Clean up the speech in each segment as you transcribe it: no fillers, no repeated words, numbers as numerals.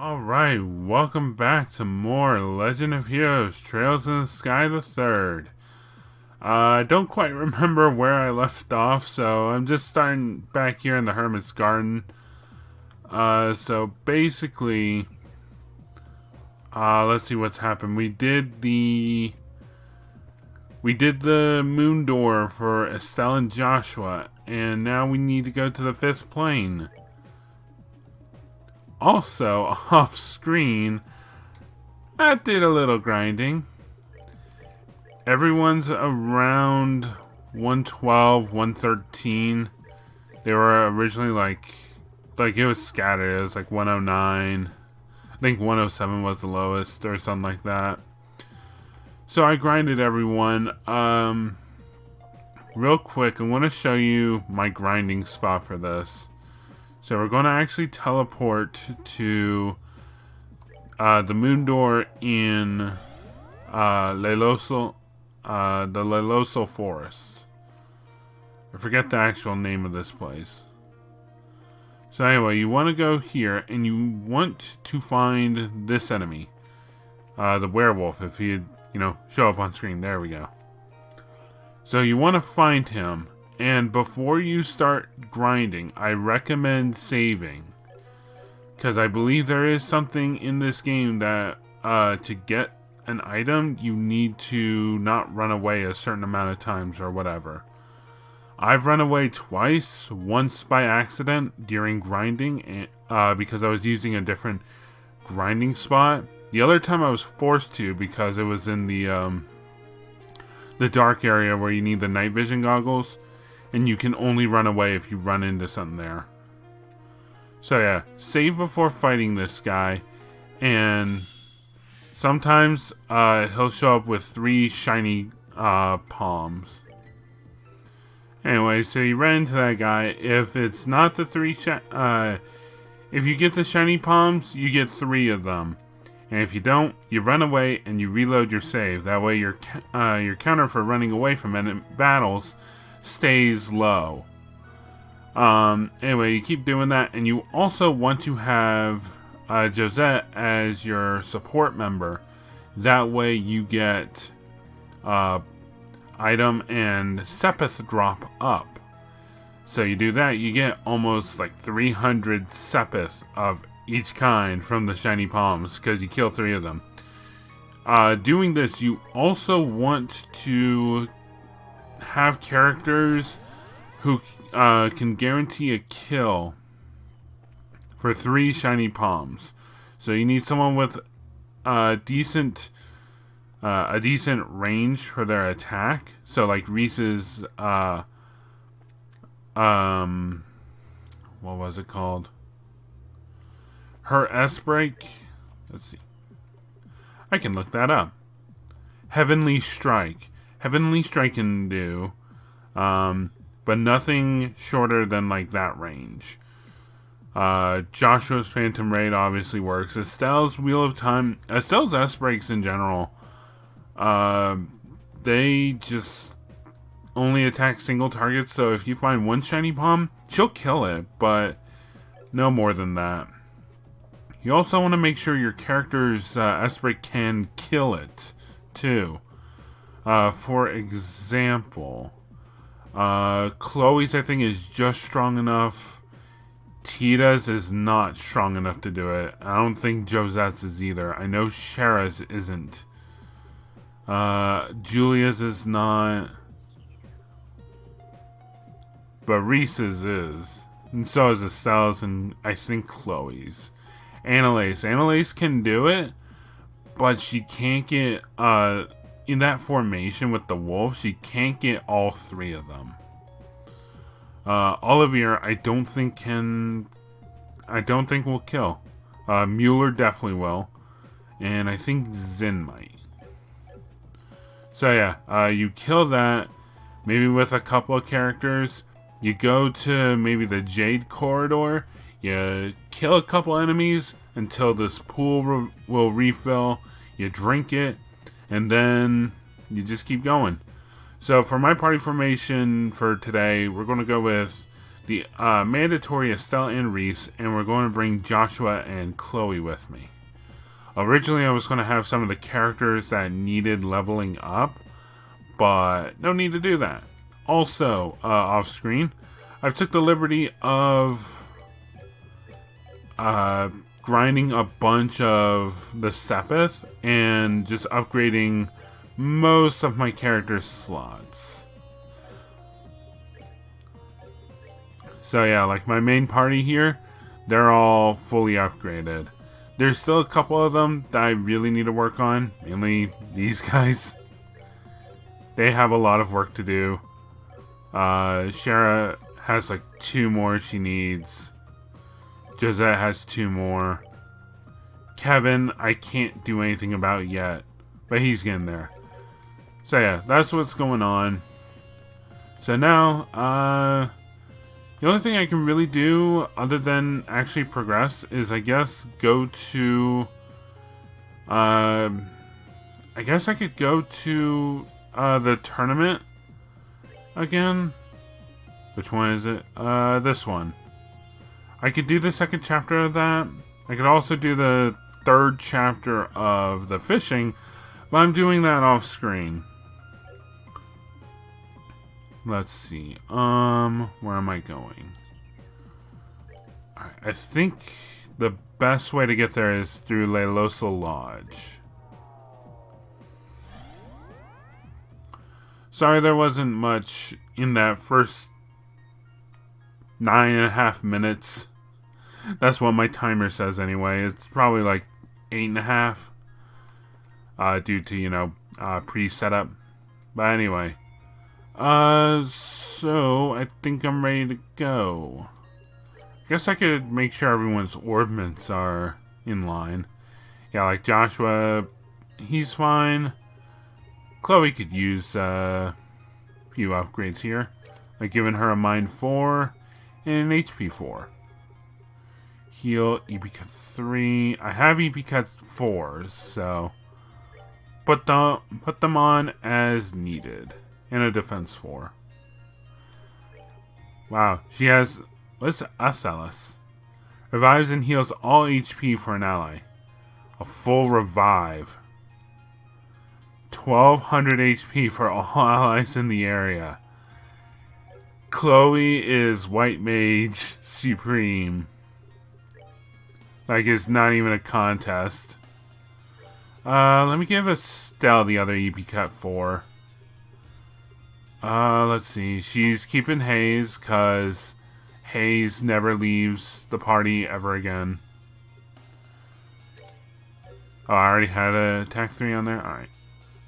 Alright, welcome back to more Legend of Heroes Trails in the Sky the Third. I don't quite remember where I left off, so I'm just starting back here in the Hermit's Garden. So basically, let's see what's happened. We did the moon door for Estelle and Joshua, and now we need to go to the 5th plane. Also, off screen, I did a little grinding. Everyone's around 112, 113. They were originally like it was scattered. It was like 109. I think 107 was the lowest or something like that. So I grinded everyone. Real quick, I want to show you my grinding spot for this. So we're going to actually teleport to the moon door in the Leloso Forest. I forget the actual name of this place. So anyway, you want to go here, and you want to find this enemy, the werewolf. If he'd, show up on screen. There we go. So you want to find him. And before you start grinding, I recommend saving. Because I believe there is something in this game that to get an item, you need to not run away a certain amount of times or whatever. I've run away twice, once by accident during grinding because I was using a different grinding spot. The other time I was forced to because it was in the dark area where you need the night vision goggles. And you can only run away if you run into something there. So yeah, save before fighting this guy. And sometimes he'll show up with 3 shiny palms. Anyway, so you run into that guy. If it's not the 3 if you get the shiny palms, you get 3 of them. And if you don't, you run away and you reload your save. That way your counter for running away from enemy battles stays low. Anyway, you keep doing that, and you also want to have Josette as your support member. That way you get item and Sepith drop up. So you do that, you get almost like 300 Sepith of each kind from the shiny palms because you kill 3 of them. Doing this, you also want to have characters who can guarantee a kill for 3 shiny palms. So you need someone with a decent range for their attack. So like Reese's what was it called? Her S-Break. Let's see. I can look that up. Heavenly Strike. Heavenly Strike can do, but nothing shorter than like that range. Joshua's Phantom Raid obviously works. Estelle's Wheel of Time. Estelle's S-Breaks in general, they just only attack single targets. So if you find 1 shiny palm, she'll kill it, but no more than that. You also want to make sure your character's S-Break can kill it too. For example, Chloe's I think is just strong enough. Tita's is not strong enough to do it. I don't think Josette's is either. I know Shara's isn't. Julia's is not. But Reese's is. And so is Estelle's and I think Chloe's. Annalise can do it, but she can't get in that formation with the wolf, she can't get all 3 of them. Olivier, I don't think will kill. Mueller definitely will, and I think Zin might. So yeah, you kill that, maybe with a couple of characters. You go to maybe the Jade Corridor. You kill a couple enemies until this pool will refill. You drink it. And then you just keep going. So for my party formation for today, we're going to go with the mandatory Estelle and Reese, and we're going to bring Joshua and Chloe with me. Originally, I was going to have some of the characters that needed leveling up, but no need to do that. Also, off screen, I've took the liberty of grinding a bunch of the Sepith and just upgrading most of my characters' slots. So yeah, like my main party here, they're all fully upgraded. There's still a couple of them that I really need to work on, mainly these guys. They have a lot of work to do. Shara has like 2 more she needs. Josette has 2 more. Kevin, I can't do anything about yet, but he's getting there. So yeah, that's what's going on. So now, the only thing I can really do other than actually progress is, I guess, go to... I guess I could go to the tournament again. Which one is it? This one. I could do the 2nd chapter of that. I could also do the 3rd chapter of the fishing, but I'm doing that off screen. Let's see. Where am I going? Alright, I think the best way to get there is through Leilosa Lodge. Sorry there wasn't much in that first 9.5 minutes. That's what my timer says anyway. It's probably like 8.5. Due to, you know, pre-setup. But anyway. So I think I'm ready to go. I guess I could make sure everyone's orbments are in line. Yeah, like Joshua, he's fine. Chloe could use a few upgrades here. Like giving her a Mind 4 and an HP 4. Heal, EP cut 3. I have EP cut 4s, so put them on as needed. And a defense 4. Wow, she has... What's Asalis? Revives and heals all HP for an ally. A full revive. 1200 HP for all allies in the area. Chloe is White Mage Supreme. Like, it's not even a contest. Let me give Estelle the other EP cut 4. Let's see. She's keeping Hayes, because Hayes never leaves the party ever again. Oh, I already had a attack 3 on there?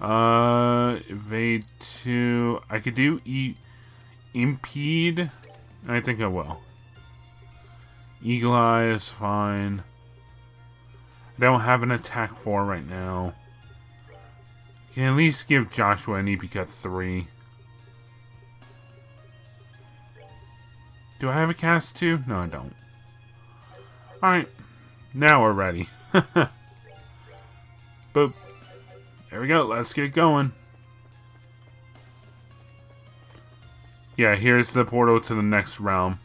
Alright. Evade 2. I could do Impede. I think I will. Eagle Eye is fine. I don't have an attack 4 right now. Can at least give Joshua an EP cut 3. Do I have a cast 2? No, I don't. Alright. Now we're ready. Boop. There we go. Let's get going. Yeah, here's the portal to the next realm.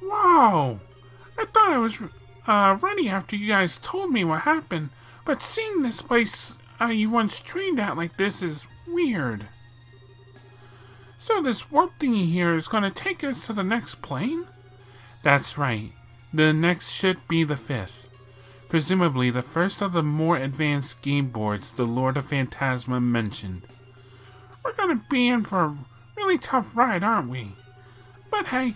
Wow! I thought I was ready after you guys told me what happened, but seeing this place you once trained at like this is weird. So this warp thingy here is going to take us to the next plane? That's right. The next should be the 5th. Presumably the first of the more advanced game boards the Lord of Phantasma mentioned. We're going to be in for a really tough ride, aren't we? But hey,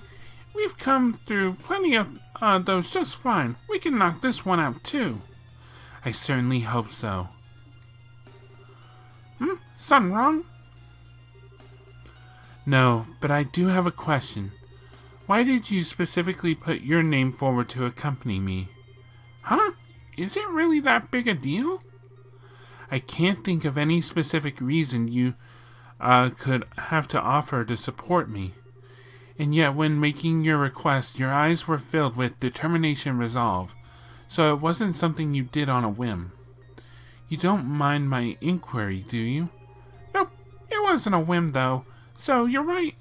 we've come through plenty of those just fine. We can knock this one out too. I certainly hope so. Something wrong? No, but I do have a question. Why did you specifically put your name forward to accompany me? Huh? Is it really that big a deal? I can't think of any specific reason you could have to offer to support me. And yet when making your request, your eyes were filled with determination and resolve, so it wasn't something you did on a whim. You don't mind my inquiry, do you? Nope, it wasn't a whim though, so you're right.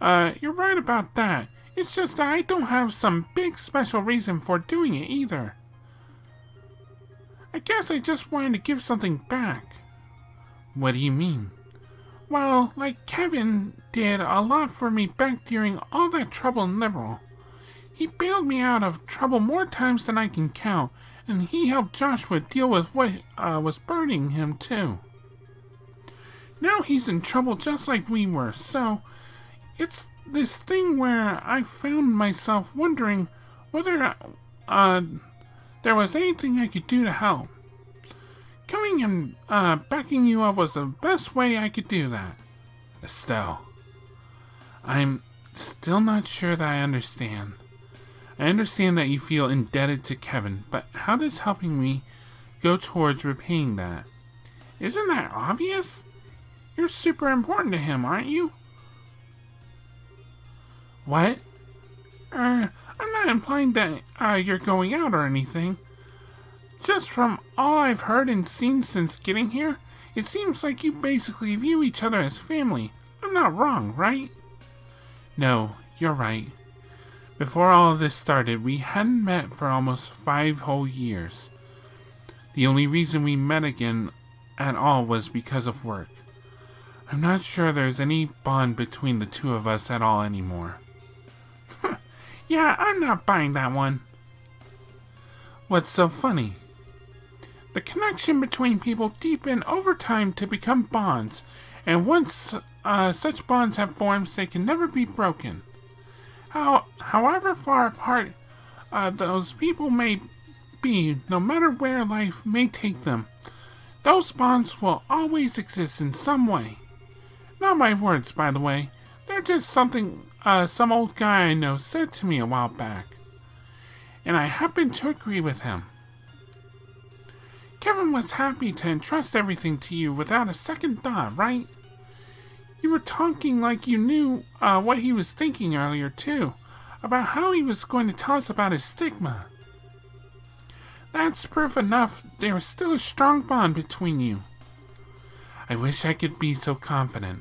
You're right about that. It's just that I don't have some big special reason for doing it either. I guess I just wanted to give something back. What do you mean? Well, like Kevin did a lot for me back during all that trouble in Liberal. He bailed me out of trouble more times than I can count, and he helped Joshua deal with what was burdening him too. Now he's in trouble just like we were, so it's this thing where I found myself wondering whether there was anything I could do to help. Coming and backing you up was the best way I could do that. Estelle, I'm still not sure that I understand. I understand that you feel indebted to Kevin, but how does helping me go towards repaying that? Isn't that obvious? You're super important to him, aren't you? What? I'm not implying that you're going out or anything. Just from all I've heard and seen since getting here, it seems like you basically view each other as family. I'm not wrong, right? No, you're right. Before all of this started, we hadn't met for almost 5 whole years. The only reason we met again at all was because of work. I'm not sure there's any bond between the two of us at all anymore. Yeah, I'm not buying that one. What's so funny? The connection between people deepen over time to become bonds, and once such bonds have formed, they can never be broken. However far apart those people may be, no matter where life may take them, those bonds will always exist in some way. Not my words, by the way. They're just something some old guy I know said to me a while back, and I happen to agree with him. Kevin was happy to entrust everything to you without a second thought, right? You were talking like you knew what he was thinking earlier, too, about how he was going to tell us about his stigma. That's proof enough there was still a strong bond between you. I wish I could be so confident.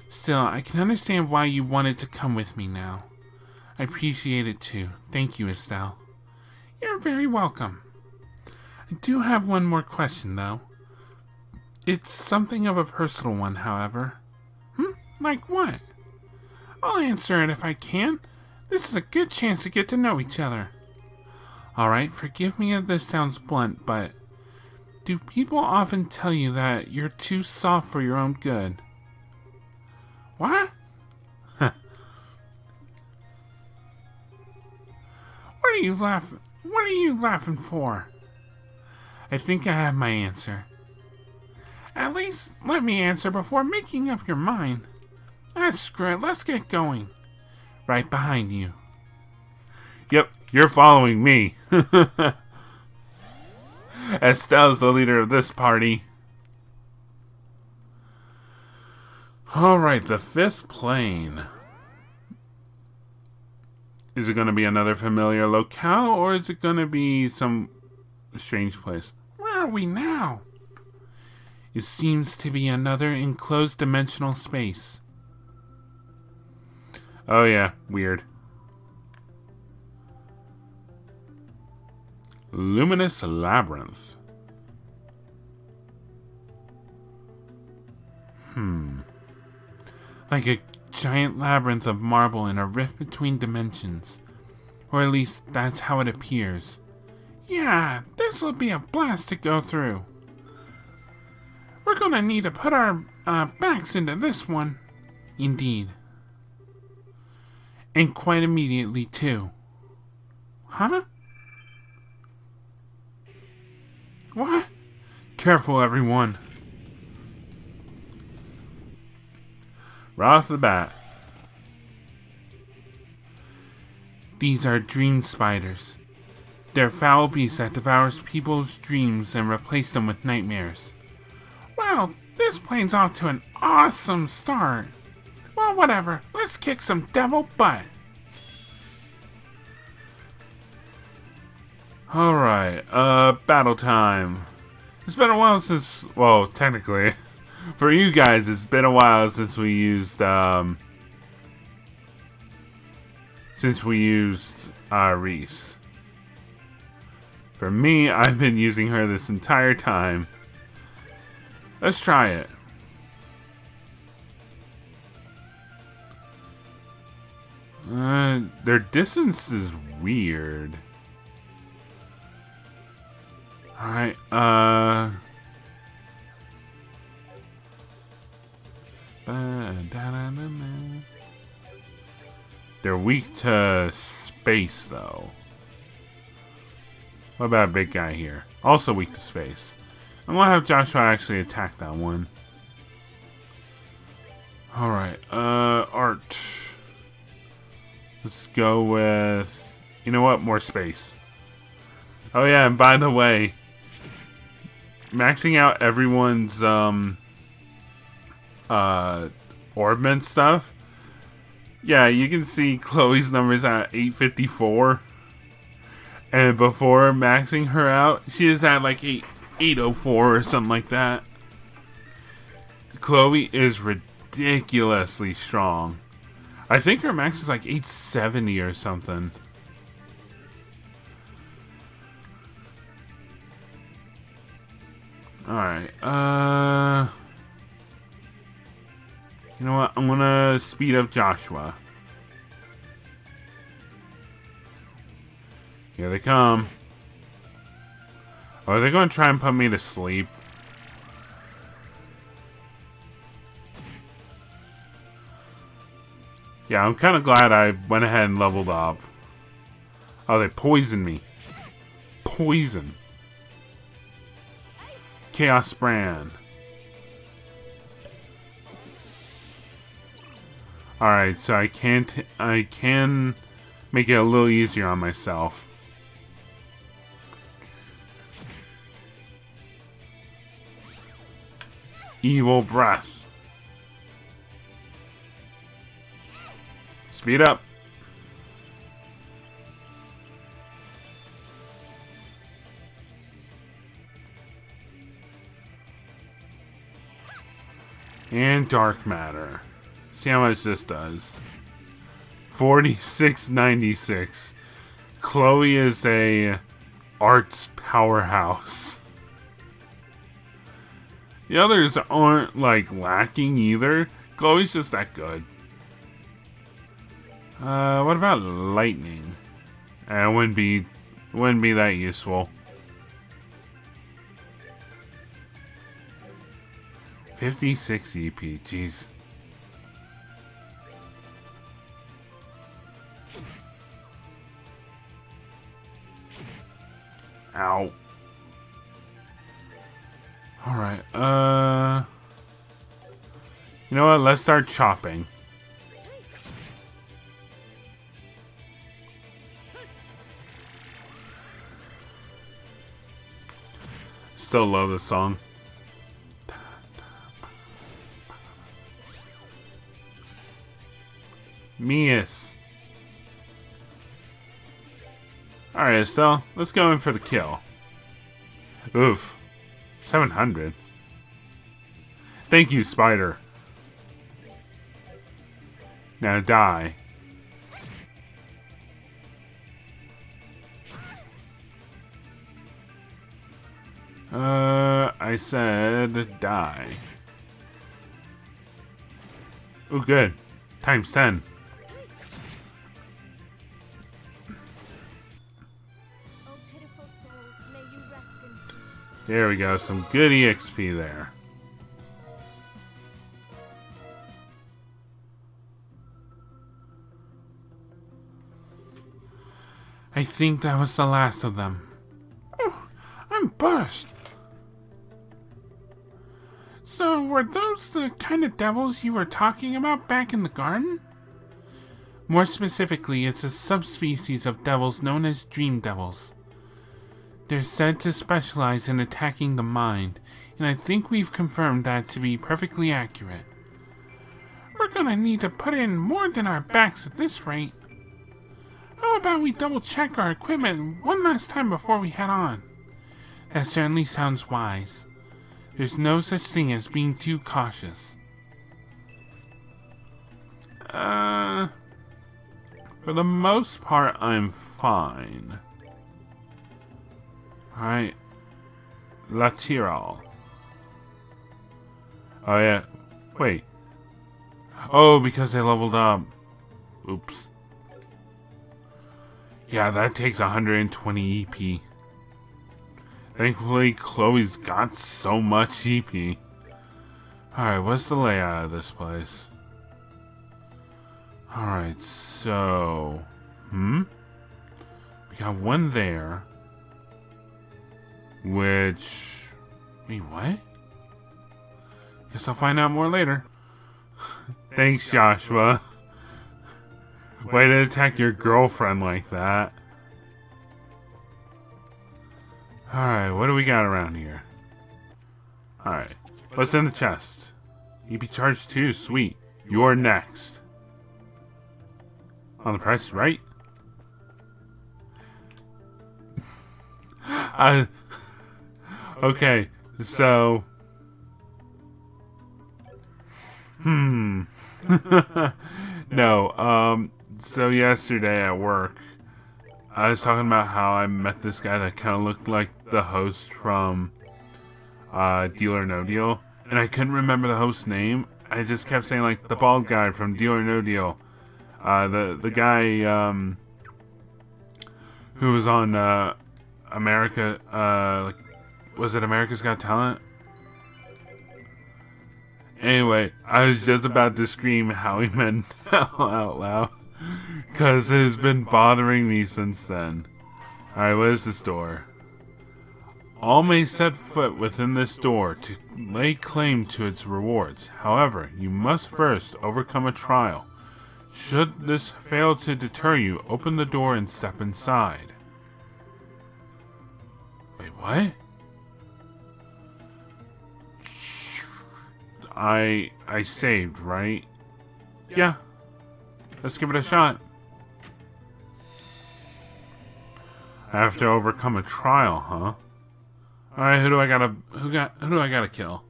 Still, I can understand why you wanted to come with me now. I appreciate it too. Thank you, Estelle. You're very welcome. I do have one more question, though. It's something of a personal one, however. Like what? I'll answer it if I can. This is a good chance to get to know each other. Alright, forgive me if this sounds blunt, but do people often tell you that you're too soft for your own good? What? What are you laughing for? I think I have my answer. At least let me answer before making up your mind. Screw it, let's get going. Right behind you. Yep, you're following me. Estelle's the leader of this party. Alright, the 5th plane. Is it going to be another familiar locale, or is it going to be some strange place? Where are we now? It seems to be another enclosed dimensional space. Oh yeah, weird. Luminous Labyrinth. Like a giant labyrinth of marble in a rift between dimensions. Or at least that's how it appears. Yeah, this'll be a blast to go through. We're gonna need to put our backs into this one. Indeed. And quite immediately, too. Huh? What? Careful, everyone. Right off the bat. These are dream spiders. They're foul beasts that devours people's dreams and replace them with nightmares. Well, this plane's off to an awesome start. Well, whatever. Let's kick some devil butt. Alright, battle time. It's been a while since, well, technically, for you guys, it's been a while since we used, since we used Reese. For me, I've been using her this entire time. Let's try it. Their distance is weird. Alright, they're weak to space, though. What about a big guy here? Also weak to space. I'm gonna have Joshua actually attack that one. Alright, art. Let's go with... You know what? More space. Oh yeah, and by the way, maxing out everyone's Orbment stuff. Yeah, you can see Chloe's numbers at 854. And before maxing her out, she is at like 804 or something like that. Chloe is ridiculously strong. I think her max is like 870 or something. Alright, you know what? I'm gonna speed up Joshua. Here they come. Oh, are they gonna try and put me to sleep? Yeah, I'm kind of glad I went ahead and leveled up. Oh, they poisoned me. Poison. Chaos Brand. Alright, so I can make it a little easier on myself. Evil Breath. Speed up. And Dark Matter. See how much this does. 4696. Chloe is a arts powerhouse. The others aren't like lacking either. Chloe's just that good. What about lightning? It wouldn't be that useful. 56 EP, jeez. Ow. Alright, you know what? Let's start chopping. Still love this song. Mias. Alright, Estelle. Let's go in for the kill. Oof. 700. Thank you, Spider. Now die. I said die. Oh, good. Times 10. There we go. Some good EXP there. I think that was the last of them. Oh, I'm burst. So, were those the kind of devils you were talking about back in the garden? More specifically, it's a subspecies of devils known as dream devils. They're said to specialize in attacking the mind, and I think we've confirmed that to be perfectly accurate. We're gonna need to put in more than our backs at this rate. How about we double check our equipment one last time before we head on? That certainly sounds wise. There's no such thing as being too cautious. For the most part, I'm fine. Alright. Lateral. Oh, yeah. Wait. Oh, because they leveled up. Oops. Yeah, that takes 120 EP. Thankfully, Chloe's got so much EP. Alright, what's the layout of this place? Alright, so... We got one there. Which... Wait, what? Guess I'll find out more later. Thanks, Joshua. Way to attack your girlfriend like that. Alright, what do we got around here? Alright, what's in the chest? EP charge 2, sweet. You're next. On the price, right? Okay, so... No, so yesterday at work, I was talking about how I met this guy that kind of looked like the host from Deal or No Deal, and I couldn't remember the host's name. I just kept saying like the bald guy from Deal or No Deal, the guy who was on America, like, was it America's Got Talent? Anyway, I was just about to scream how he meant out loud. Because it has been bothering me since then. Alright, what is this door? All may set foot within this door to lay claim to its rewards. However, you must first overcome a trial. Should this fail to deter you, open the door and step inside. Wait, what? I saved, right? Yeah. Let's give it a shot. I have to overcome a trial, huh? Alright, who do I gotta kill?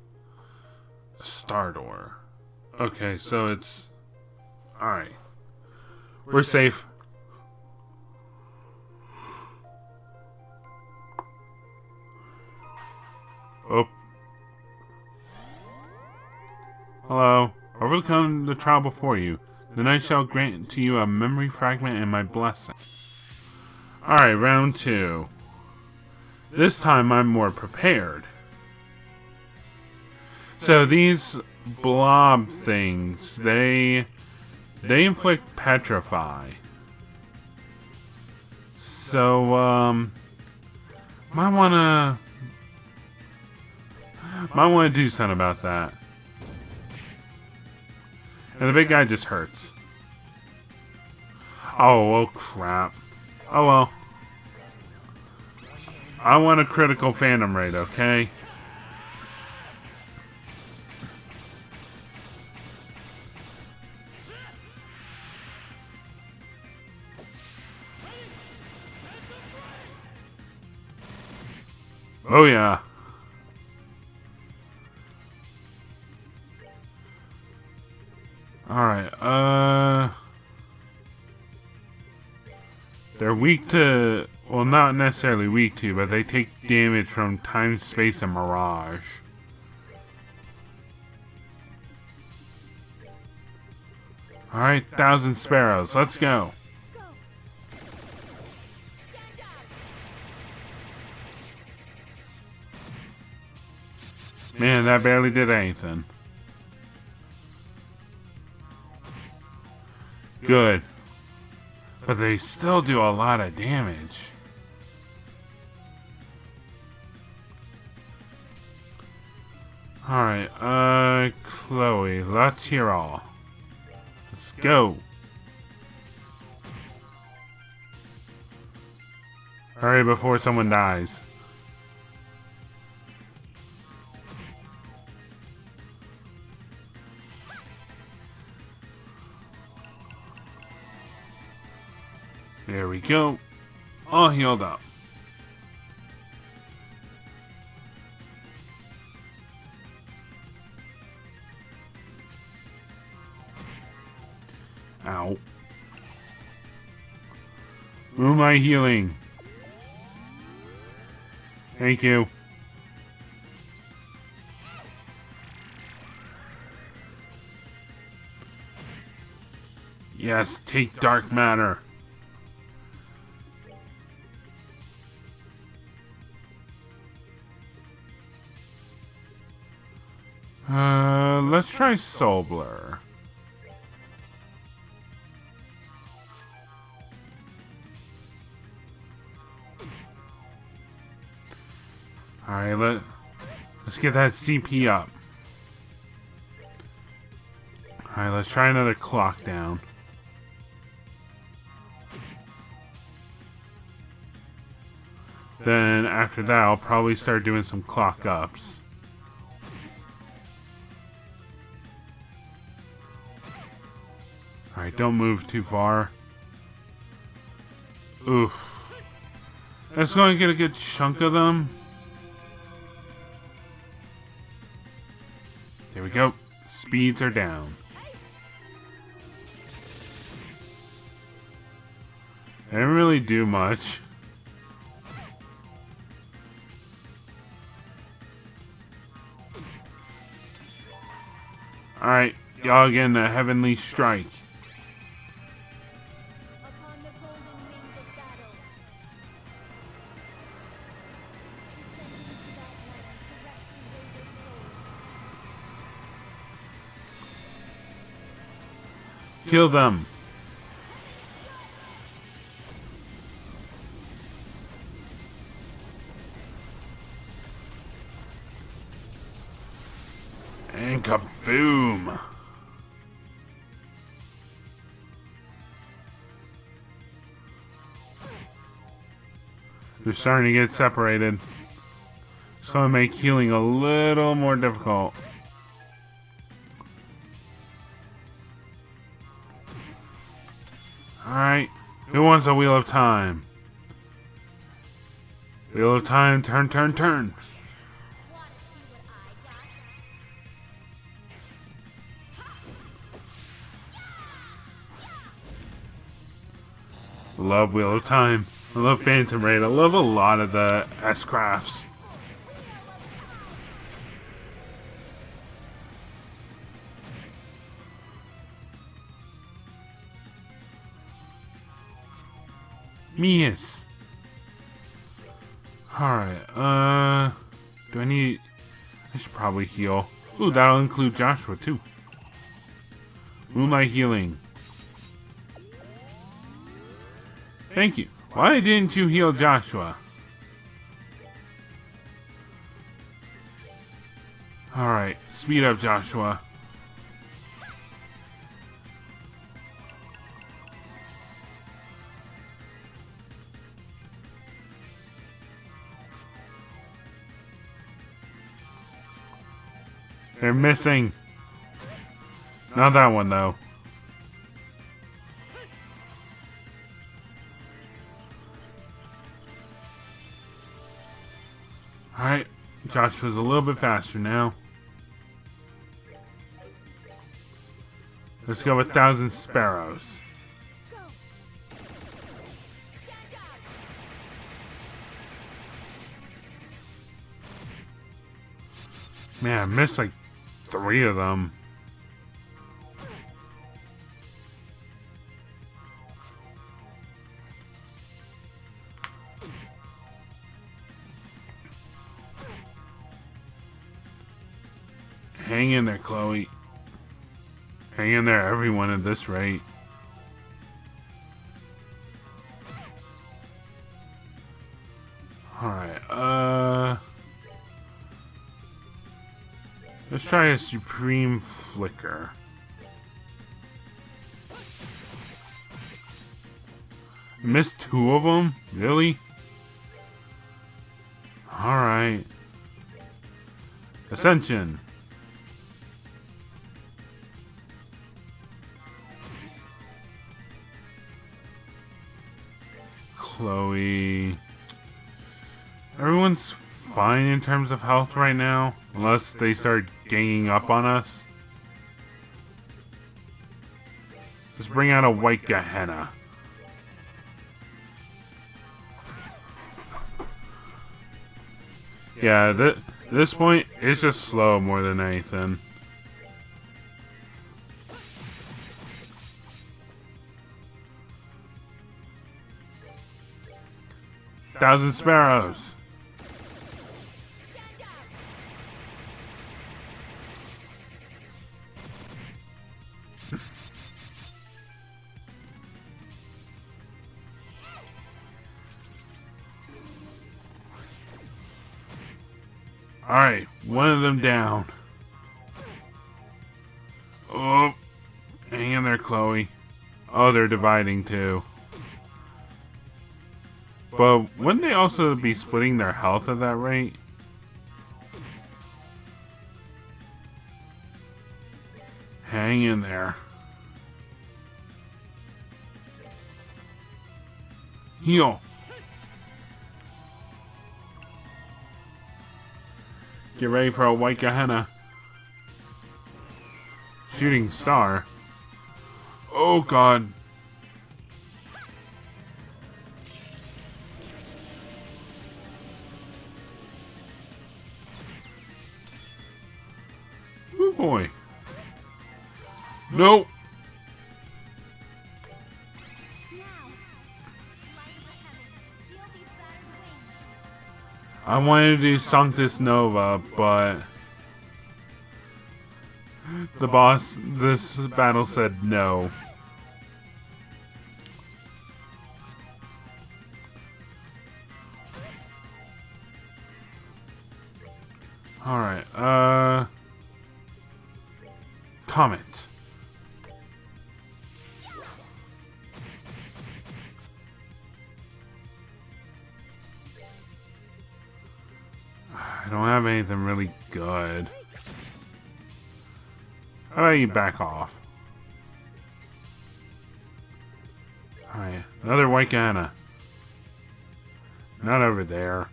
Star Door. Okay, so it's... Alright. We're safe. Oh. Hello. Overcome the trial before you. Then I shall grant to you a memory fragment and my blessing. Alright, round 2. This time I'm more prepared. So these blob things, they inflict petrify. So, might wanna do something about that. And the big guy just hurts. Oh crap. Oh well. I want a critical phantom raid, okay? Oh yeah. Alright, they're weak to... Well, not necessarily weak to, but they take damage from time, space, and mirage. Alright, 1,000 sparrows. Let's go. Man, that barely did anything. Good. But they still do a lot of damage. Alright, Chloe, Lateral. Let's go. Hurry before someone dies. There we go. All healed up. Ow. Moonlight healing. Thank you. Yes, take dark matter. Let's try Soul Blur. Alright, let's get that CP up. Alright, let's try another clock down. Then after that, I'll probably start doing some clock ups. Alright, don't move too far. Oof. That's going to get a good chunk of them. There we go. Speeds are down. They didn't really do much. Alright, y'all getting a heavenly strike. Kill them. And kaboom. They're starting to get separated. It's going to make healing a little more difficult. Alright, who wants a Wheel of Time? Wheel of Time, turn, turn, turn. Love Wheel of Time. I love Phantom Raid. I love a lot of the S-Crafts. Mias. Alright, do I need... I should probably heal. Ooh, that'll include Joshua, too. Moonlight healing. Thank you. Why didn't you heal Joshua? Alright, speed up, Joshua. They're missing. Not that one, though. Alright, Joshua's a little bit faster now. Let's go with 1,000 Sparrows. Man, I missed like 3 of them. Hang in there, Chloe. Hang in there, everyone, at this rate. Alright, let's try a Supreme Flicker. Missed 2 of them? Really? Alright. Ascension. Chloe. Everyone's fine in terms of health right now, unless they start ganging up on us. Let's bring out a White Gehenna. Yeah, this point, it's just slow more than anything. Thousand Sparrows. Alright, one of them down. Oh, hang in there, Chloe. Oh, they're dividing too. But wouldn't they also be splitting their health at that rate? Hang in there. Heal. Get ready for a white Gehenna. Shooting star. Oh god. Oh boy. Nope. I wanted to do Sanctus Nova, but the boss this battle said no. Alright, Comet. I don't have anything really good. How about you back off? Alright, another white Gehenna. Not over there.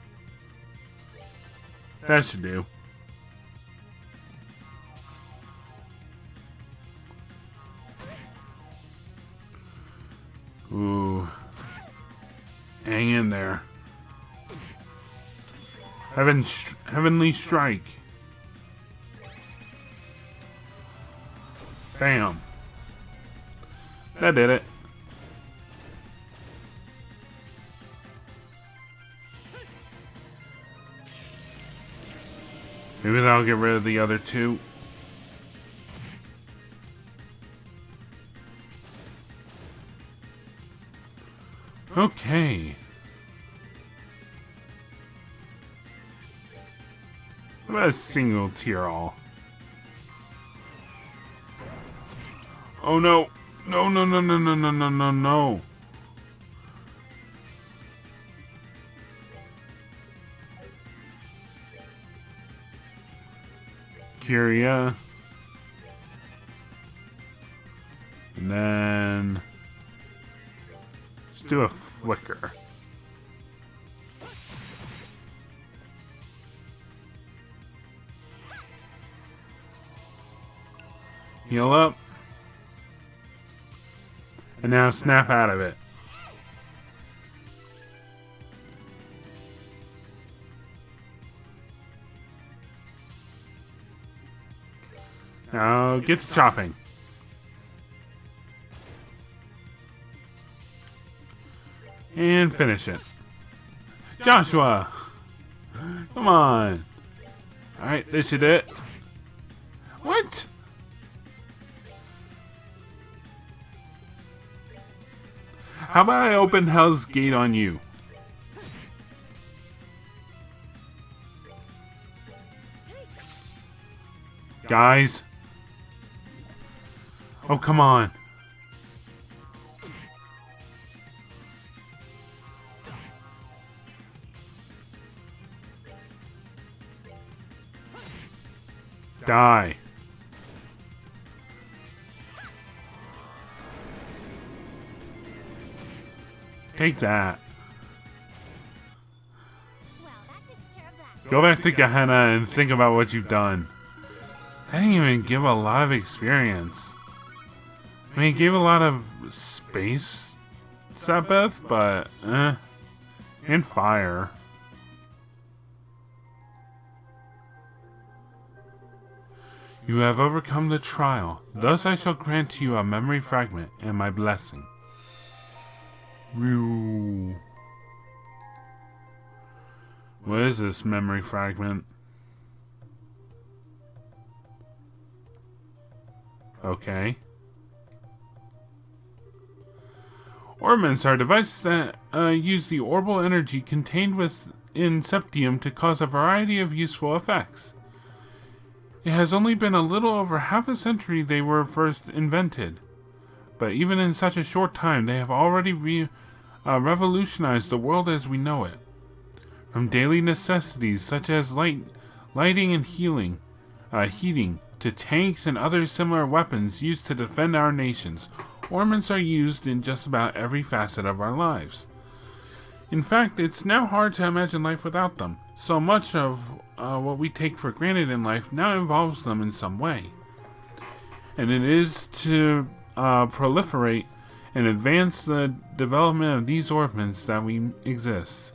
That should do. Ooh. Hang in there. Heavenly Strike. Bam. That did it. Maybe that'll get rid of the other two. Okay. What about a single tier all? Oh no. No, no, no, no, no, no, no, no, no. Curia. And then let's do a flicker. Heal up. And now snap out of it. Now get to chopping. And finish it. Joshua! Come on. Alright, this is it. What? How about I open Hell's Gate on you? Guys? Oh, come on. Die. Take that. Go back to Gehenna and think about what you've done. That didn't even give a lot of experience. I mean, it gave a lot of space, Sabbath, but and fire. You have overcome the trial. Thus I shall grant to you a memory fragment and my blessing. What is this memory fragment? Okay. Orbments are devices that use the orbital energy contained within septium to cause a variety of useful effects. It has only been a little over half a century they were first invented, but even in such a short time they have already revolutionized the world as we know it. From daily necessities such as lighting and heating, to tanks and other similar weapons used to defend our nations, ornaments are used in just about every facet of our lives. In fact, it's now hard to imagine life without them. So much of what we take for granted in life now involves them in some way. And it is to proliferate and advance the development of these ornaments that we exist.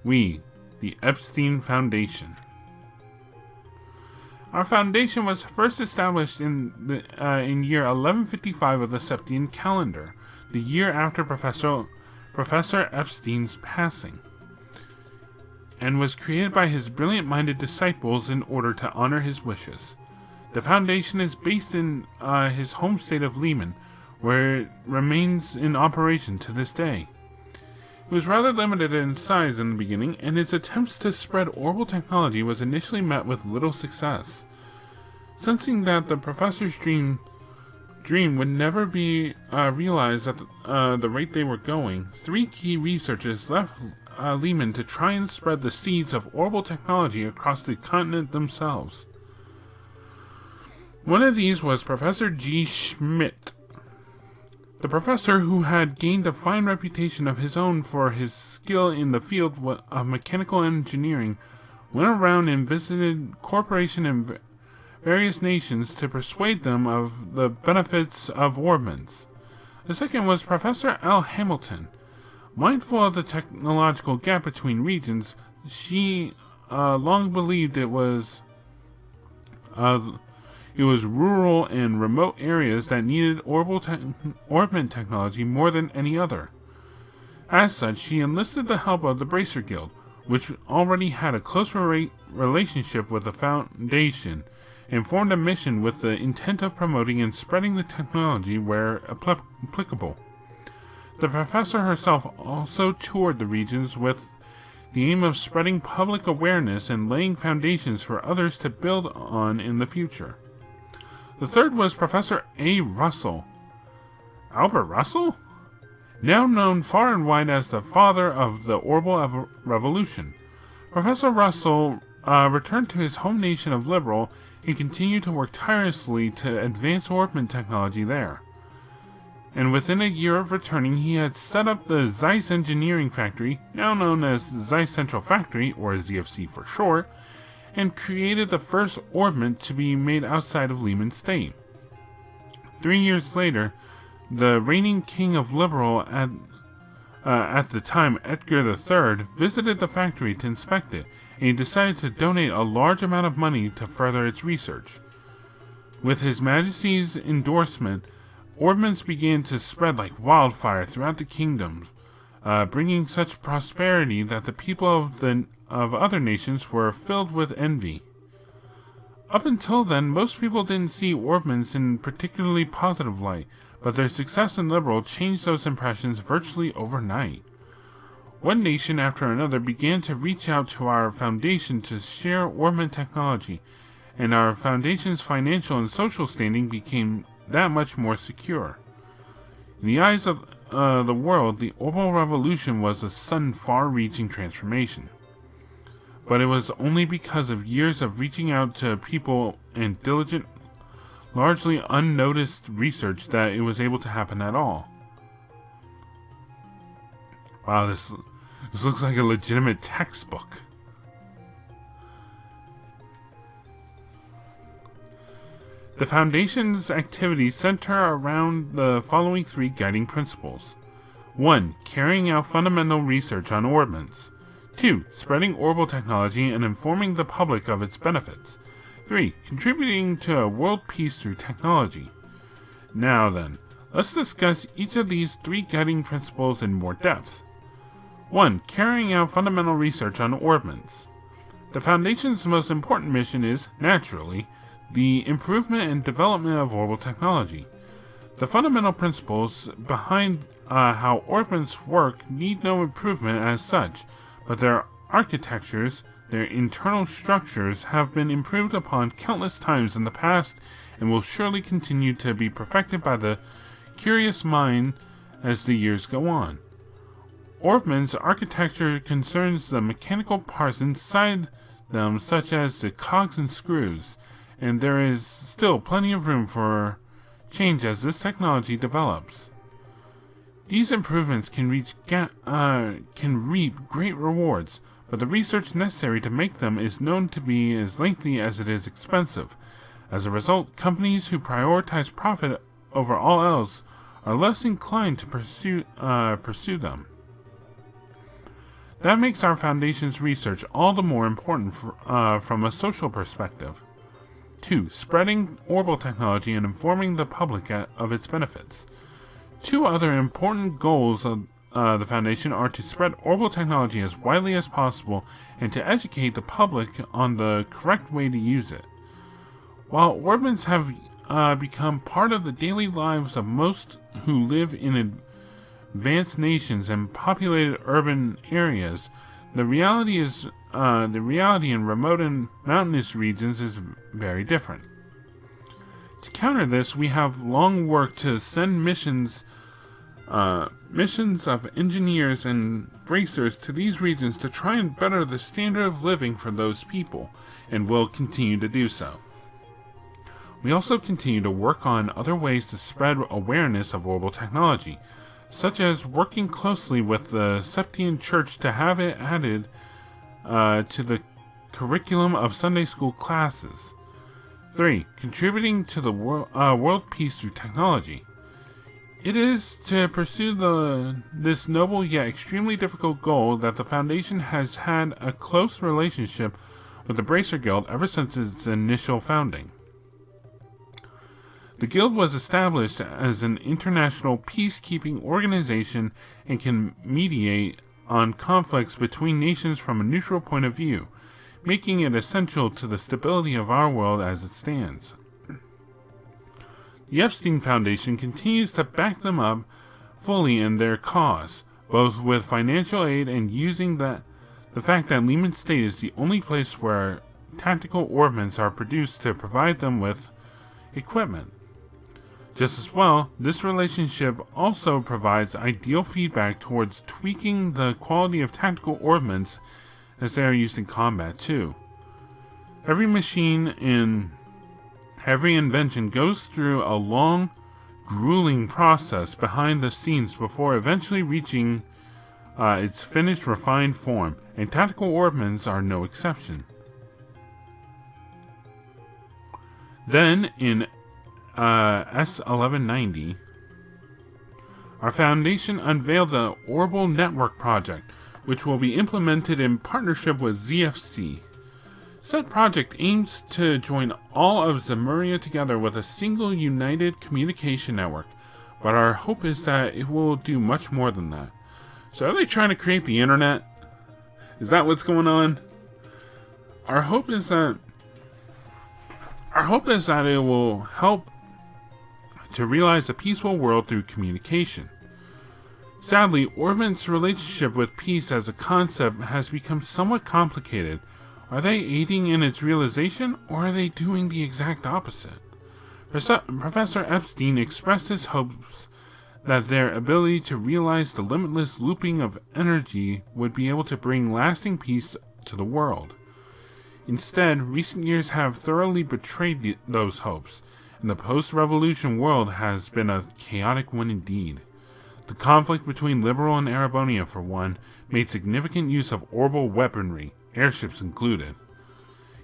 We, the Epstein Foundation. Our foundation was first established in year 1155 of the Septian calendar, the year after Professor Epstein's passing, and was created by his brilliant-minded disciples in order to honor his wishes. The foundation is based in his home state of Lehman, where it remains in operation to this day. It was rather limited in size in the beginning, and its attempts to spread orbital technology was initially met with little success. Sensing that the professor's dream would never be realized at the rate they were going, 3 key researchers left Lehman to try and spread the seeds of orbital technology across the continent themselves. One of these was Professor G. Schmidt. The professor, who had gained a fine reputation of his own for his skill in the field of mechanical engineering, went around and visited corporations in various nations to persuade them of the benefits of ordnance. The second was Professor L. Hamilton. Mindful of the technological gap between regions, she long believed it was rural and remote areas that needed ornament technology more than any other. As such, she enlisted the help of the Bracer Guild, which already had a close relationship with the Foundation, and formed a mission with the intent of promoting and spreading the technology where applicable. The professor herself also toured the regions with the aim of spreading public awareness and laying foundations for others to build on in the future. The third was Professor A. Russell. Albert Russell? Now known far and wide as the father of the Orbital Revolution. Professor Russell returned to his home nation of Liberal and continued to work tirelessly to advance ornament technology there. And within a year of returning, he had set up the Zeiss Engineering Factory, now known as Zeiss Central Factory, or ZFC for short, and created the first ornament to be made outside of Lehman State. 3 years later, the reigning king of Liberal at the time, Edgar III, visited the factory to inspect it, and he decided to donate a large amount of money to further its research. With His Majesty's endorsement, ornaments began to spread like wildfire throughout the kingdom, bringing such prosperity that the people of other nations were filled with envy. Up until then, most people didn't see ornaments in particularly positive light, but their success in Liberal changed those impressions virtually overnight. One nation after another began to reach out to our foundation to share ornament technology, and our foundation's financial and social standing became that much more secure. In the eyes of the world, the Orbital Revolution was a sudden, far-reaching transformation. But it was only because of years of reaching out to people and diligent, largely unnoticed research that it was able to happen at all. Wow, this looks like a legitimate textbook. The Foundation's activities center around the following 3 guiding principles. 1. Carrying out fundamental research on ordnance. 2. Spreading orbital technology and informing the public of its benefits. 3. Contributing to a world peace through technology. Now then, let's discuss each of these 3 guiding principles in more depth. 1. Carrying out fundamental research on orbments. The Foundation's most important mission is, naturally, the improvement and development of orbital technology. The fundamental principles behind how orbments work need no improvement as such, but their architectures, their internal structures, have been improved upon countless times in the past and will surely continue to be perfected by the curious mind as the years go on. Orbments' architecture concerns the mechanical parts inside them, such as the cogs and screws, and there is still plenty of room for change as this technology develops. These improvements can reap great rewards, but the research necessary to make them is known to be as lengthy as it is expensive. As a result, companies who prioritize profit over all else are less inclined to pursue them. That makes our Foundation's research all the more important from a social perspective. 2. Spreading orbital technology and informing the public of its benefits. 2 other important goals of the Foundation are to spread orbital technology as widely as possible and to educate the public on the correct way to use it. While orbments have become part of the daily lives of most who live in advanced nations and populated urban areas, the reality in remote and mountainous regions is very different. To counter this, we have long worked to send missions of engineers and bracers to these regions to try and better the standard of living for those people, and will continue to do so. We also continue to work on other ways to spread awareness of orbital technology, such as working closely with the Septian Church to have it added to the curriculum of Sunday school classes. 3. Contributing to the world peace through technology. It is to pursue this noble yet extremely difficult goal that the Foundation has had a close relationship with the Bracer Guild ever since its initial founding. The Guild was established as an international peacekeeping organization and can mediate on conflicts between nations from a neutral point of view, making it essential to the stability of our world as it stands. The Epstein Foundation continues to back them up fully in their cause, both with financial aid and using the fact that Lehman State is the only place where tactical orbments are produced to provide them with equipment. Just as well, this relationship also provides ideal feedback towards tweaking the quality of tactical orbments as they are used in combat too. Every machine and every invention goes through a long, grueling process behind the scenes before eventually reaching its finished, refined form, and tactical orbments are no exception. Then, in S1190, our Foundation unveiled the Orbital Network project, which will be implemented in partnership with ZFC. Said project aims to join all of Zemuria together with a single united communication network, but our hope is that it will do much more than that. So are they trying to create the internet? Is that what's going on? Our hope is that it will help to realize a peaceful world through communication. Sadly, Orbit's relationship with peace as a concept has become somewhat complicated. Are they aiding in its realization, or are they doing the exact opposite? Professor Epstein expressed his hopes that their ability to realize the limitless looping of energy would be able to bring lasting peace to the world. Instead, recent years have thoroughly betrayed those hopes, and the post-revolution world has been a chaotic one indeed. The conflict between Liberal and Arabonia, for one, made significant use of orbital weaponry, airships included.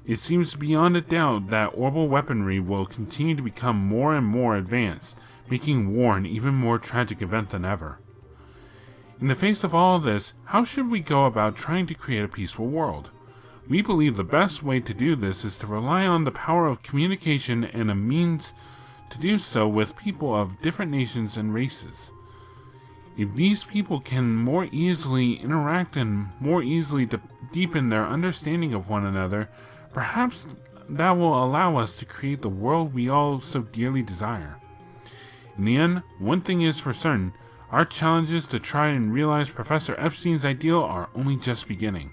It seems beyond a doubt that orbital weaponry will continue to become more and more advanced, making war an even more tragic event than ever. In the face of all of this, how should we go about trying to create a peaceful world? We believe the best way to do this is to rely on the power of communication and a means to do so with people of different nations and races. If these people can more easily interact and more easily deepen their understanding of one another, perhaps that will allow us to create the world we all so dearly desire. In the end, one thing is for certain, our challenges to try and realize Professor Epstein's ideal are only just beginning.